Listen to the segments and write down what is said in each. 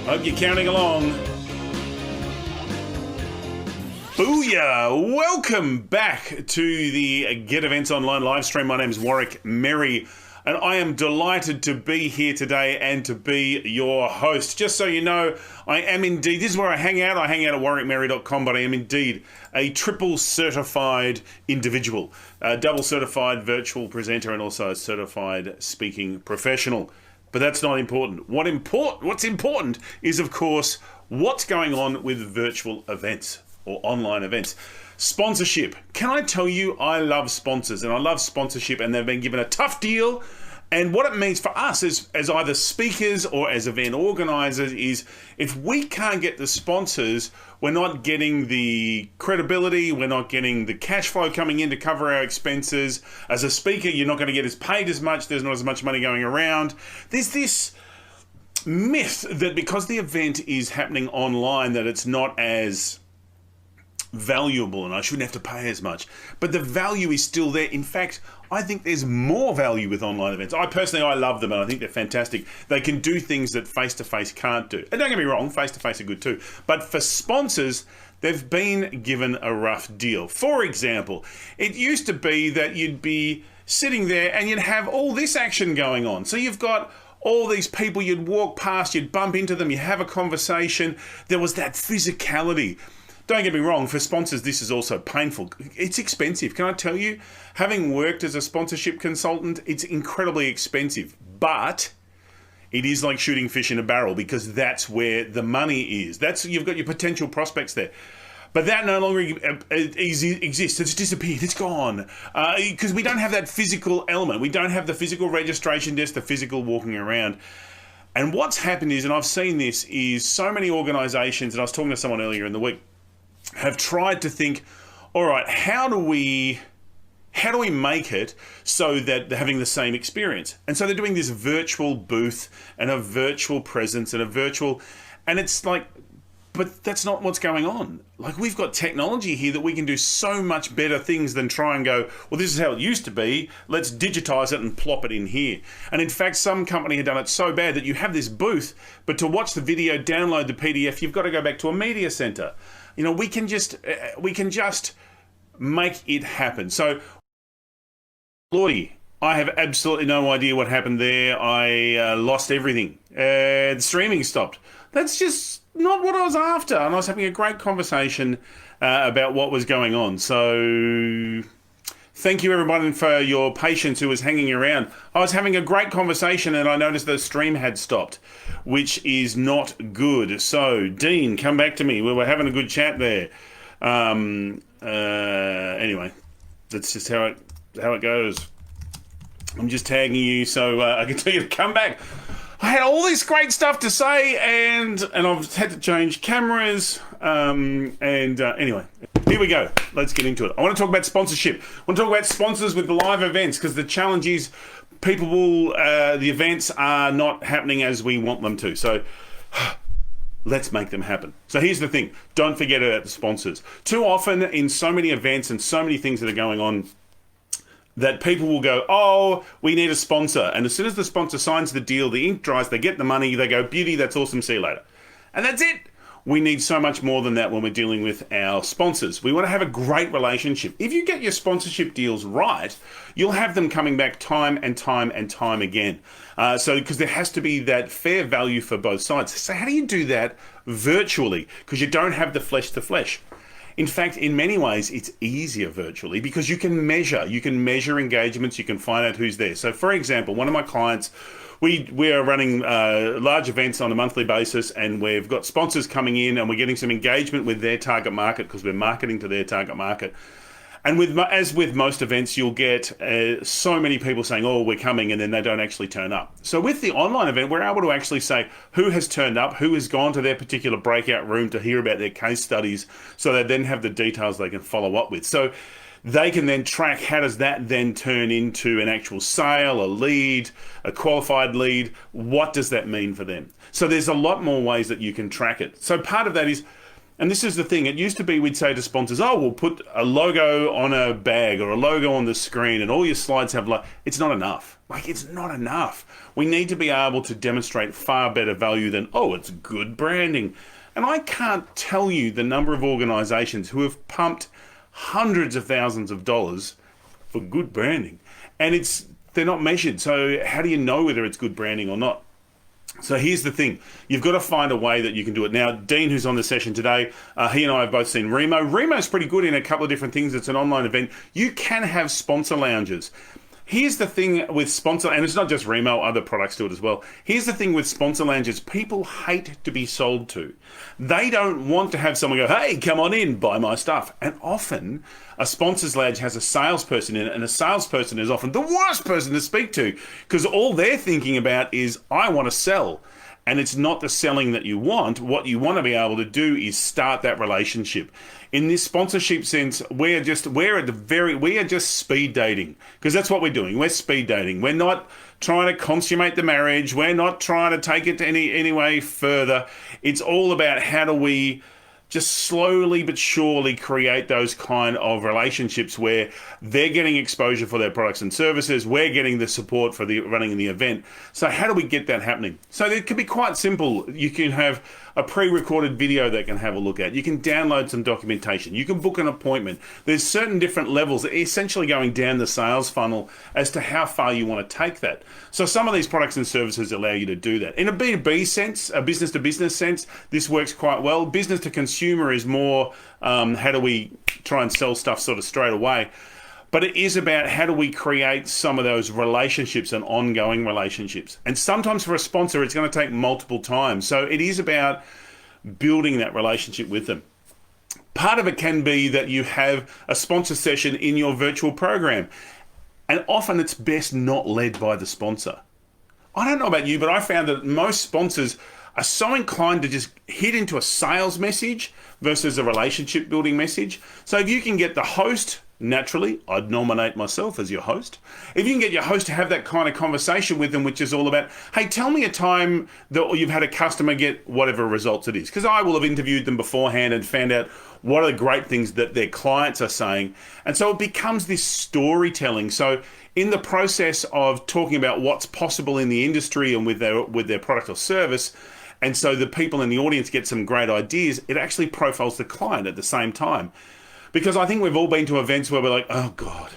Hope you're counting along. Booyah! Welcome back to the Get Events Online live stream. My name is Warwick Merry, and I am delighted to be here today and to be your host. Just so you know, I am indeed, this is where I hang out. I hang out at warwickmerry.com, but I am indeed a triple certified individual, a double certified virtual presenter, and also a certified speaking professional. But that's not important. What's important is, of course, what's going on with virtual events or online events. Sponsorship. Can I tell you, I love sponsors, and I love sponsorship, and they've been given a tough deal. And what it means for us as either speakers or as event organisers is if we can't get the sponsors, we're not getting the credibility, we're not getting the cash flow coming in to cover our expenses. As a speaker, you're not going to get paid as much, there's not as much money going around. There's this myth that because the event is happening online that it's not as valuable and I shouldn't have to pay as much. But the value is still there. In fact, I think there's more value with online events. I love them and I think they're fantastic. They can do things that face-to-face can't do. And don't get me wrong, face-to-face are good too. But for sponsors, they've been given a rough deal. For example, it used to be that you'd be sitting there and you'd have all this action going on. So you've got all these people, you'd walk past, you'd bump into them, you have a conversation. There was that physicality. Don't get me wrong, for sponsors, this is also painful. It's expensive. Can I tell you, having worked as a sponsorship consultant, it's incredibly expensive. But it is like shooting fish in a barrel because that's where the money is. You've got your potential prospects there. But that no longer exists. It's disappeared. It's gone. Because we don't have that physical element. We don't have the physical registration desk, the physical walking around. And what's happened is, and I've seen this, is so many organisations, and I was talking to someone earlier in the week, have tried to think, all right, how do we make it so that they're having the same experience? And so they're doing this virtual booth and a virtual presence and it's like, but that's not what's going on. Like, we've got technology here that we can do so much better things than try and go, well, this is how it used to be. Let's digitize it and plop it in here. And in fact, some company had done it so bad that you have this booth, but to watch the video, download the PDF, you've got to go back to a media center. You know, we can just make it happen. So, Lordy, I have absolutely no idea what happened there. I lost everything. The streaming stopped. That's just not what I was after. And I was having a great conversation about what was going on. So, thank you everybody for your patience who was hanging around. I was having a great conversation and I noticed the stream had stopped, which is not good. So, Dean, come back to me. We were having a good chat there. Anyway, that's just how it goes. I'm just tagging you so I can tell you to come back. I had all this great stuff to say and I've had to change cameras. Anyway, here we go. Let's get into it. I want to talk about sponsorship. I want to talk about sponsors with the live events because the challenge is the events are not happening as we want them to. So let's make them happen. So here's the thing. Don't forget about the sponsors. Too often in so many events and so many things that are going on, that people will go, oh, we need a sponsor. And as soon as the sponsor signs the deal, the ink dries, they get the money, they go, beauty, that's awesome, see you later. And that's it. We need so much more than that when we're dealing with our sponsors. We want to have a great relationship. If you get your sponsorship deals right, you'll have them coming back time and time and time again. Because there has to be that fair value for both sides. So how do you do that virtually? Because you don't have the flesh to flesh. In fact, in many ways, it's easier virtually because you can measure engagements, you can find out who's there. So for example, one of my clients, we are running large events on a monthly basis and we've got sponsors coming in and we're getting some engagement with their target market because we're marketing to their target market. And as with most events, you'll get so many people saying, oh, we're coming, and then they don't actually turn up. So with the online event, we're able to actually say who has turned up, who has gone to their particular breakout room to hear about their case studies, so they then have the details they can follow up with. So they can then track how does that then turn into an actual sale, a lead, a qualified lead. What does that mean for them? So there's a lot more ways that you can track it. So part of that is And this is the thing, it used to be we'd say to sponsors, oh, we'll put a logo on a bag or a logo on the screen and all your slides have it's not enough. It's not enough. We need to be able to demonstrate far better value than, oh, it's good branding. And I can't tell you the number of organisations who have pumped hundreds of thousands of dollars for good branding. And they're not measured. So how do you know whether it's good branding or not? So here's the thing. You've got to find a way that you can do it. Now, Dean, who's on the session today, he and I have both seen Remo. Remo's pretty good in a couple of different things. It's an online event. You can have sponsor lounges. Here's the thing with sponsor, and it's not just Remo, other products do it as well. Here's the thing with sponsor lounges. People hate to be sold to. They don't want to have someone go, hey, come on in, buy my stuff. And often a sponsors lounge has a salesperson in it, and a salesperson is often the worst person to speak to because all they're thinking about is, I want to sell. And it's not the selling that you want. What you want to be able to do is start that relationship. In this sponsorship sense, we are just speed dating, because that's what we're doing. We're speed dating. We're not trying to consummate the marriage. We're not trying to take it to any way further. It's all about how do we just slowly but surely create those kind of relationships where they're getting exposure for their products and services, we're getting the support for the running the event. So how do we get that happening? So it could be quite simple. You can have a pre-recorded video they can have a look at. You can download some documentation. You can book an appointment. There's certain different levels, essentially going down the sales funnel as to how far you want to take that. So some of these products and services allow you to do that. In a B2B sense, a business-to-business sense, this works quite well. Business-to-consumer is more how do we try and sell stuff sort of straight away. But it is about how do we create some of those relationships and ongoing relationships. And sometimes for a sponsor, it's going to take multiple times. So it is about building that relationship with them. Part of it can be that you have a sponsor session in your virtual program. And often it's best not led by the sponsor. I don't know about you, but I found that most sponsors are so inclined to just hit into a sales message versus a relationship building message. So if you can get the host, naturally, I'd nominate myself as your host. If you can get your host to have that kind of conversation with them, which is all about, hey, tell me a time that you've had a customer get whatever results it is. Because I will have interviewed them beforehand and found out what are the great things that their clients are saying. And so it becomes this storytelling. So in the process of talking about what's possible in the industry and with their product or service, and so the people in the audience get some great ideas, it actually profiles the client at the same time. Because I think we've all been to events where we're like, oh God,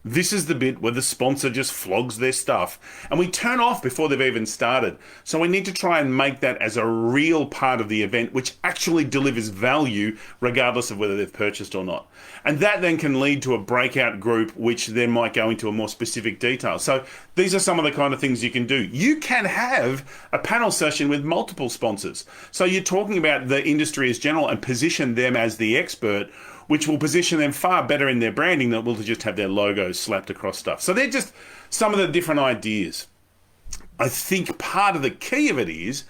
this is the bit where the sponsor just flogs their stuff. And we turn off before they've even started. So we need to try and make that as a real part of the event, which actually delivers value regardless of whether they've purchased or not. And that then can lead to a breakout group, which then might go into a more specific detail. So these are some of the kind of things you can do. You can have a panel session with multiple sponsors. So you're talking about the industry as general and position them as the expert, which will position them far better in their branding than will to just have their logos slapped across stuff. So they're just some of the different ideas. I think part of the key of it is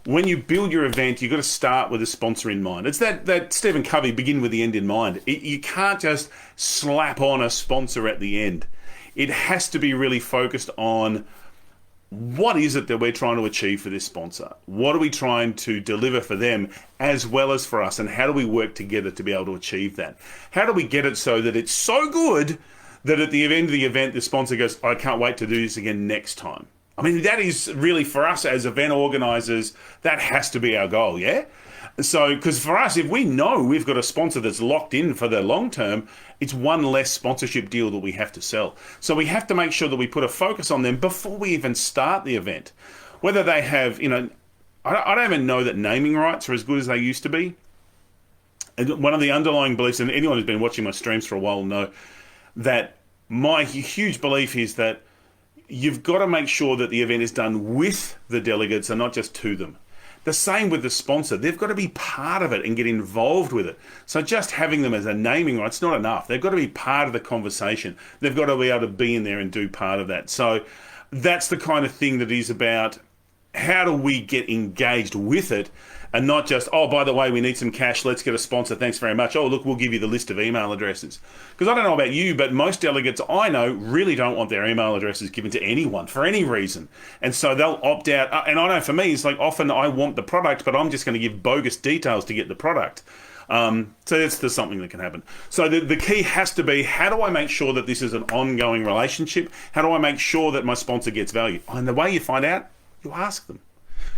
when you build your event, you've got to start with a sponsor in mind. It's that Stephen Covey, begin with the end in mind. You can't just slap on a sponsor at the end. It has to be really focused on what is it that we're trying to achieve for this sponsor? What are we trying to deliver for them as well as for us? And how do we work together to be able to achieve that? How do we get it so that it's so good that at the end of the event, the sponsor goes, I can't wait to do this again next time? I mean, that is really for us as event organizers, that has to be our goal, yeah? So, because for us, if we know we've got a sponsor that's locked in for the long term, it's one less sponsorship deal that we have to sell. So we have to make sure that we put a focus on them before we even start the event. Whether they have, I don't even know that naming rights are as good as they used to be. And one of the underlying beliefs, and anyone who's been watching my streams for a while will know, that my huge belief is that you've got to make sure that the event is done with the delegates and not just to them. The same with the sponsor. They've got to be part of it and get involved with it. So just having them as a naming right's not enough. They've got to be part of the conversation. They've got to be able to be in there and do part of that. So that's the kind of thing that is about how do we get engaged with it and not just, oh, by the way, we need some cash, let's get a sponsor, thanks very much. Oh, look, we'll give you the list of email addresses. Because I don't know about you, but most delegates I know really don't want their email addresses given to anyone for any reason. And so they'll opt out. And I know for me, it's like often I want the product, but I'm just going to give bogus details to get the product. So there's something that can happen. So the key has to be, how do I make sure that this is an ongoing relationship? How do I make sure that my sponsor gets value? And the way you find out, you ask them.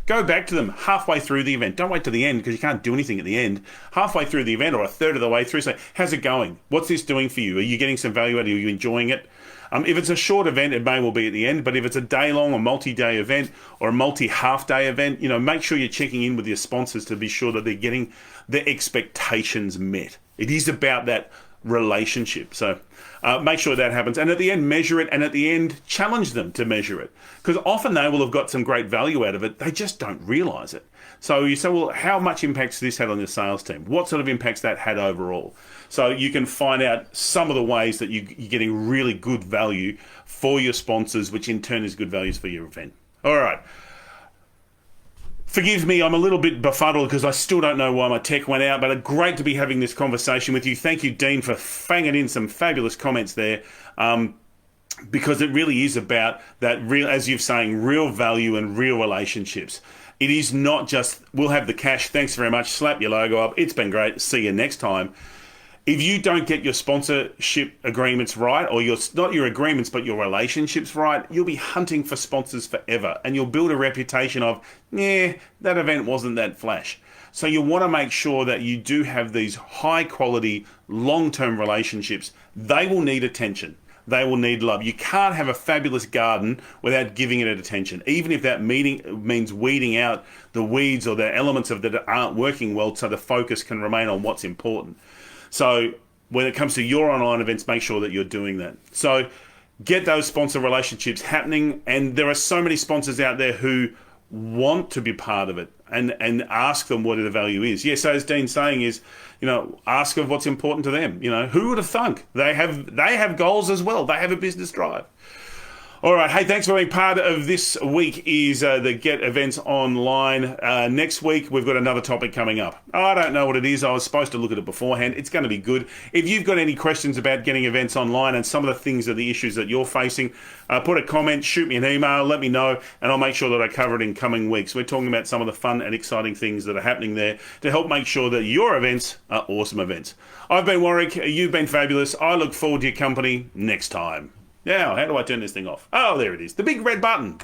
Go back to them halfway through the event. Don't wait to the end because you can't do anything at the end. Halfway through the event or a third of the way through, say, how's it going? What's this doing for you? Are you getting some value out of it? Are you enjoying it? If it's a short event, it may well be at the end, but if it's a day-long or multi-day event or a multi-half-day event, make sure you're checking in with your sponsors to be sure that they're getting their expectations met. It is about that relationship. So make sure that happens. And at the end, measure it. And at the end, challenge them to measure it. Because often they will have got some great value out of it. They just don't realise it. So you say, well, how much impact's this had on your sales team? What sort of impacts that had overall? So you can find out some of the ways that you're getting really good value for your sponsors, which in turn is good values for your event. All right. Forgive me, I'm a little bit befuddled because I still don't know why my tech went out, but great to be having this conversation with you. Thank you, Dean, for fanging in some fabulous comments there, because it really is about that real, as you're saying, real value and real relationships. It is not just, we'll have the cash, thanks very much, slap your logo up, it's been great, see you next time. If you don't get your sponsorship agreements right, or not your agreements, but your relationships right, you'll be hunting for sponsors forever. And you'll build a reputation of, that event wasn't that flash. So you want to make sure that you do have these high quality, long-term relationships. They will need attention. They will need love. You can't have a fabulous garden without giving it attention, even if that means weeding out the weeds or the elements of that aren't working well so the focus can remain on what's important. So when it comes to your online events, make sure that you're doing that. So get those sponsor relationships happening. And there are so many sponsors out there who want to be part of it, and ask them what the value is. Yes, as Dean's saying is, ask of what's important to them. Who would have thunk? They have goals as well. They have a business drive. All right. Hey, thanks for being part of this week is the Get Events Online. Next week, we've got another topic coming up. I don't know what it is. I was supposed to look at it beforehand. It's going to be good. If you've got any questions about getting events online and some of the things are the issues that you're facing, put a comment, shoot me an email, let me know, and I'll make sure that I cover it in coming weeks. We're talking about some of the fun and exciting things that are happening there to help make sure that your events are awesome events. I've been Warwick. You've been fabulous. I look forward to your company next time. Now, how do I turn this thing off? Oh, there it is. The big red button.